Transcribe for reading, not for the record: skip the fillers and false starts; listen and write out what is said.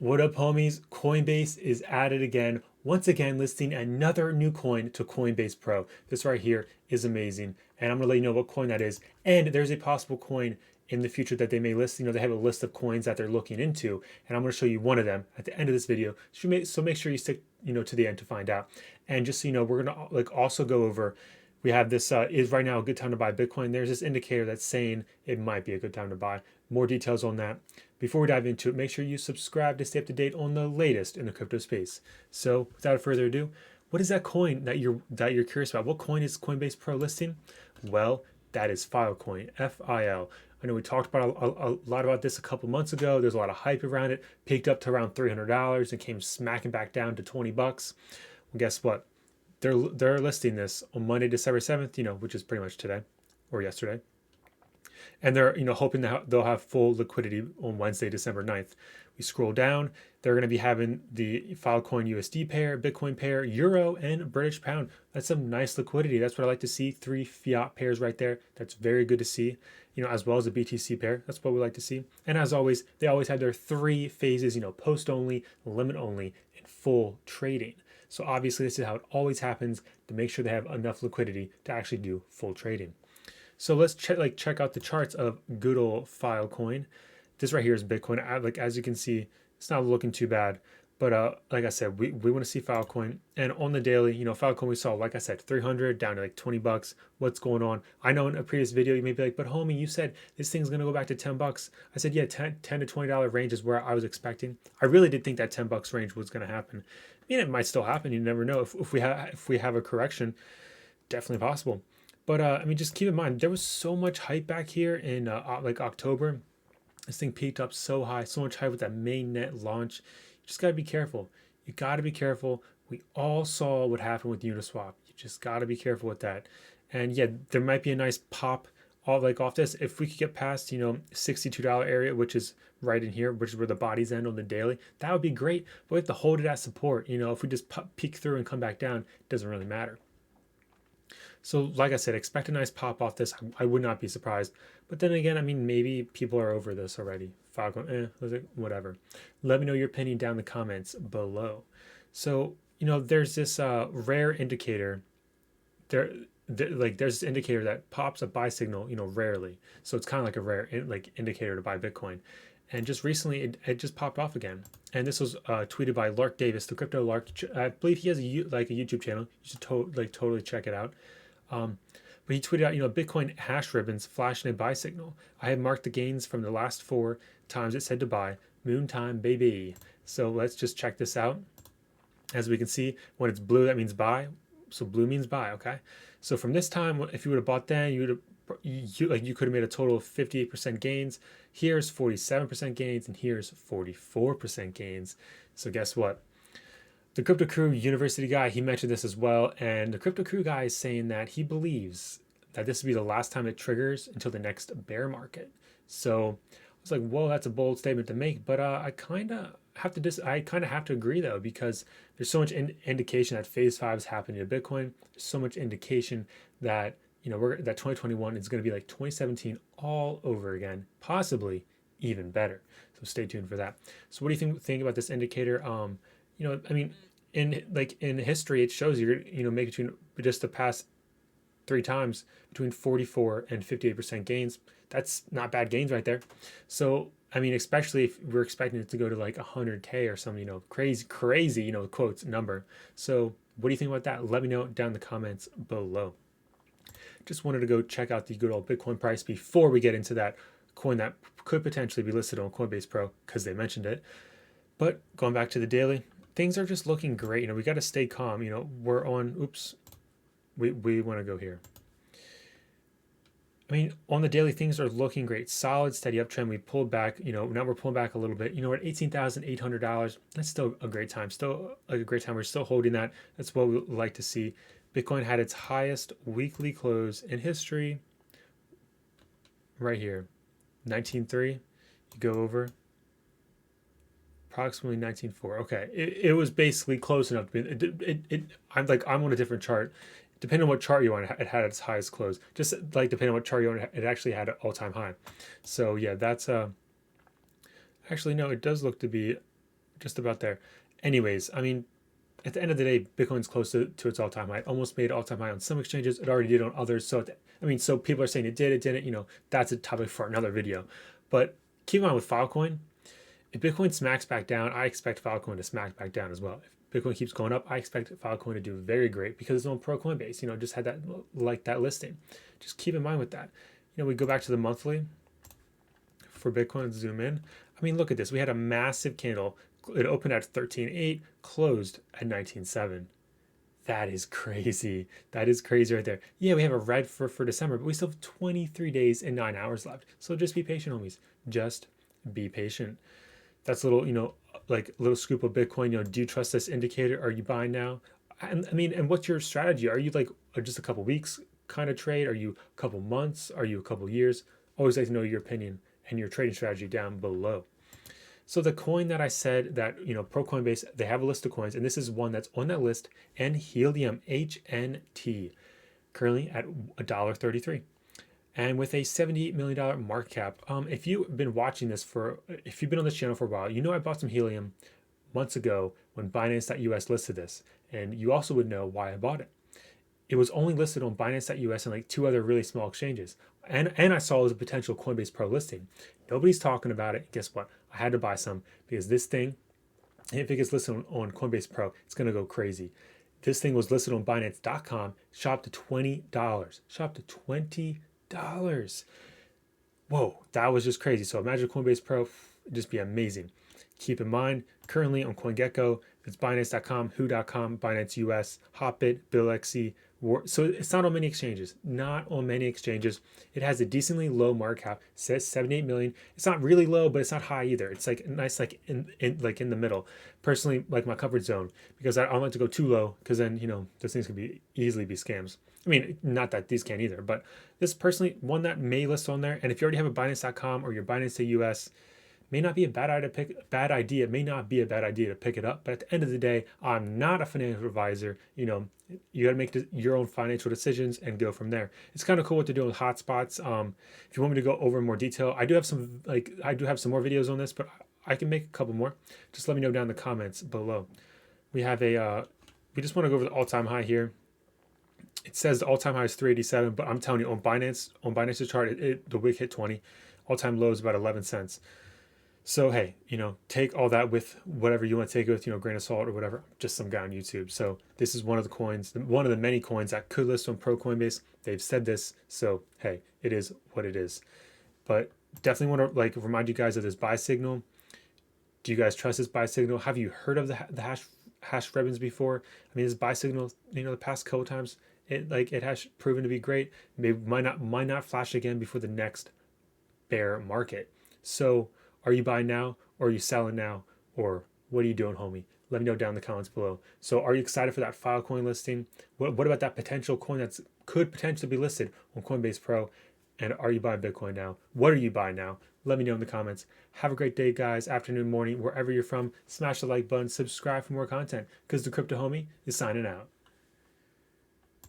What up, homies? Coinbase is at it again. Once again, listing another new coin to Coinbase Pro. This right here is amazing. And I'm going to let you know what coin that is. And there's a possible coin in the future that they may list. They have a list of coins that they're looking into. And I'm going to show you one of them at the end of this video. So make sure you stick, to the end to find out. And just so you know, we're going to also go over, we have this, is right now a good time to buy Bitcoin. There's this indicator that's saying it might be a good time to buy. More details on that. Before we dive into it, make sure you subscribe to stay up to date on the latest in the crypto space. So without further ado, what is that coin that you're curious about? What coin is Coinbase Pro listing? Well, that is Filecoin, F-I-L. I know we talked about a lot about this a couple months ago. There's a lot of hype around it. Peaked up to around $300 and came smacking back down to 20 bucks. Well, guess what? They're listing this on Monday, December 7th, which is pretty much today or yesterday. And they're hoping that they'll have full liquidity on Wednesday, December 9th. We scroll down, they're going to be having the Filecoin USD pair, Bitcoin pair, Euro, and British pound. That's some nice liquidity. That's what I like to see. 3 fiat pairs right there. That's very good to see. As well as a BTC pair. That's what we like to see. And as always, they always have their 3 phases, post only, limit only, and full trading. So obviously this is how it always happens to make sure they have enough liquidity to actually do full trading. So let's check out the charts of good old Filecoin. This right here is Bitcoin. As you can see, it's not looking too bad. But like I said, we want to see Filecoin. And on the daily, Filecoin we saw, like I said, 300 down to like 20 bucks. What's going on? I know in a previous video you may be like, but homie, you said this thing's gonna go back to 10 bucks. I said, yeah, 10 to $20 range is where I was expecting. I really did think that 10 bucks range was gonna happen. I mean, it might still happen. You never know. If we have a correction, definitely possible. But just keep in mind, there was so much hype back here in October. This thing peaked up so high, so much hype with that mainnet launch. You just gotta be careful. You gotta be careful. We all saw what happened with Uniswap. You just gotta be careful with that. And yeah, there might be a nice pop off this. If we could get past, $62 area, which is right in here, which is where the bodies end on the daily, that would be great. But we have to hold it at support. If we just peek through and come back down, it doesn't really matter. So like I said, expect a nice pop off this. I would not be surprised. But then again, maybe people are over this already. Filecoin, whatever. Let me know your opinion down in the comments below. So, there's this rare indicator. There's this indicator that pops a buy signal, rarely. So it's kind of like a rare indicator to buy Bitcoin. And just recently, it just popped off again. And this was tweeted by Lark Davis, the crypto Lark. I believe he has a YouTube channel. You should totally check it out. But he tweeted out, Bitcoin hash ribbons flashing a buy signal. I have marked the gains from the last 4 times it said to buy. Moon time, baby. So let's just check this out. As we can see, when it's blue, that means buy. So blue means buy, okay? So from this time, if you would have bought then, you could have made a total of 58% gains. Here's 47% gains, and here's 44% gains. So guess what? The Crypto Crew University guy, he mentioned this as well, and the Crypto Crew guy is saying that he believes that this will be the last time it triggers until the next bear market. So I was like, whoa, that's a bold statement to make, but I kind of have to agree though, because there's so much indication that Phase 5 is happening to Bitcoin. There's so much indication that that 2021 is going to be like 2017 all over again, possibly even better. So stay tuned for that. So what do you think about this indicator? In history, it shows you make between just the past 3 times between 44 and 58% gains. That's not bad gains right there. So especially if we're expecting it to go to like 100K or some crazy quotes number. So what do you think about that? Let me know down in the comments below. Just wanted to go check out the good old Bitcoin price before we get into that coin that could potentially be listed on Coinbase Pro because they mentioned it. But going back to the daily, things are just looking great. We got to stay calm. We're on, oops, we want to go here. On the daily, things are looking great. Solid, steady uptrend. We pulled back, now we're pulling back a little bit. We're at $18,800. That's still a great time. Still a great time. We're still holding that. That's what we like to see. Bitcoin had its highest weekly close in history right here. 19.3. You go over. Approximately 19.4. Okay, it was basically close enough to be. I'm on a different chart. Depending on what chart you're on, it had its highest close. Just depending on what chart you're on, it actually had an all-time high. So yeah, that's actually no, it does look to be just about there. Anyways, I mean, at the end of the day, Bitcoin's close to its all-time high. It almost made all-time high on some exchanges. It already did on others. So, I mean, so people are saying it did, it didn't. You know, that's a topic for another video. But keep in mind with Filecoin, if Bitcoin smacks back down, I expect Filecoin to smack back down as well. If Bitcoin keeps going up, I expect Filecoin to do very great because it's on Pro Coinbase. You know, just had that like that listing. Just keep in mind with that. You know, we go back to the monthly for Bitcoin. Zoom in. I mean, look at this. We had a massive candle. It opened at 13.8, closed at 19.7. That is crazy. That is crazy right there. Yeah, we have a red for December, but we still have 23 days and 9 hours left. So just be patient, homies. Just be patient. That's a little, you know, like a little scoop of Bitcoin. You know, do you trust this indicator? Are you buying now? And I mean, and what's your strategy? Are you like just a couple weeks kind of trade? Are you a couple months? Are you a couple years? Always like to know your opinion and your trading strategy down below. So the coin that I said that, you know, Pro Coinbase, they have a list of coins, and this is one that's on that list, and Helium HNT, currently at $1.33. And with a $78 million market cap. If you've been watching this if you've been on this channel for a while, you know I bought some Helium months ago when Binance.us listed this, and you also would know why I bought it. It was only listed on Binance.us and like 2 other really small exchanges. And I saw it as a potential Coinbase Pro listing. Nobody's talking about it. Guess what? I had to buy some because this thing, if it gets listed on Coinbase Pro, it's going to go crazy. This thing was listed on Binance.com, shopped to $20. Shopped to $20. Whoa, that was just crazy. So imagine Coinbase Pro, it'd just be amazing. Keep in mind, currently on CoinGecko, it's Binance.com, Who.com, Binance US, Hotbit, BillXC. So it's not on many exchanges. Not on many exchanges. It has a decently low market cap. It says 78 million. It's not really low, but it's not high either. It's like nice, like in the middle. Personally, like my comfort zone, because I don't like to go too low, because then those things can easily be scams. I mean, not that these can either, but this personally one that may list on there. And if you already have a Binance.com or your Binance to US, may not be a bad idea. It may not be a bad idea to pick it up. But at the end of the day, I'm not a financial advisor. You got to make your own financial decisions and go from there. It's kind of cool what they're doing with hotspots. If you want me to go over in more detail, I do have some more videos on this, but I can make a couple more. Just let me know down in the comments below. We have we just want to go over the all-time high here. It says the all-time high is 387, but I'm telling you, on Binance's chart, the wick hit 20. All-time low is about 11 cents. So, hey, take all that with whatever you want to take it with, a grain of salt or whatever. I'm just some guy on YouTube. So this is one of the coins, one of the many coins that could list on Pro Coinbase. They've said this. So, hey, it is what it is. But definitely want to remind you guys of this buy signal. Do you guys trust this buy signal? Have you heard of the hash ribbons before? I mean, this buy signal, the past couple times, it has proven to be great. Maybe might not flash again before the next bear market. So, are you buying now, or are you selling now, or what are you doing, homie? Let me know down in the comments below. So are you excited for that Filecoin listing? What about that potential coin that could potentially be listed on Coinbase Pro? And are you buying Bitcoin now? What are you buying now? Let me know in the comments. Have a great day, guys, afternoon, morning, wherever you're from. Smash the like button, subscribe for more content, because the Crypto Homie is signing out.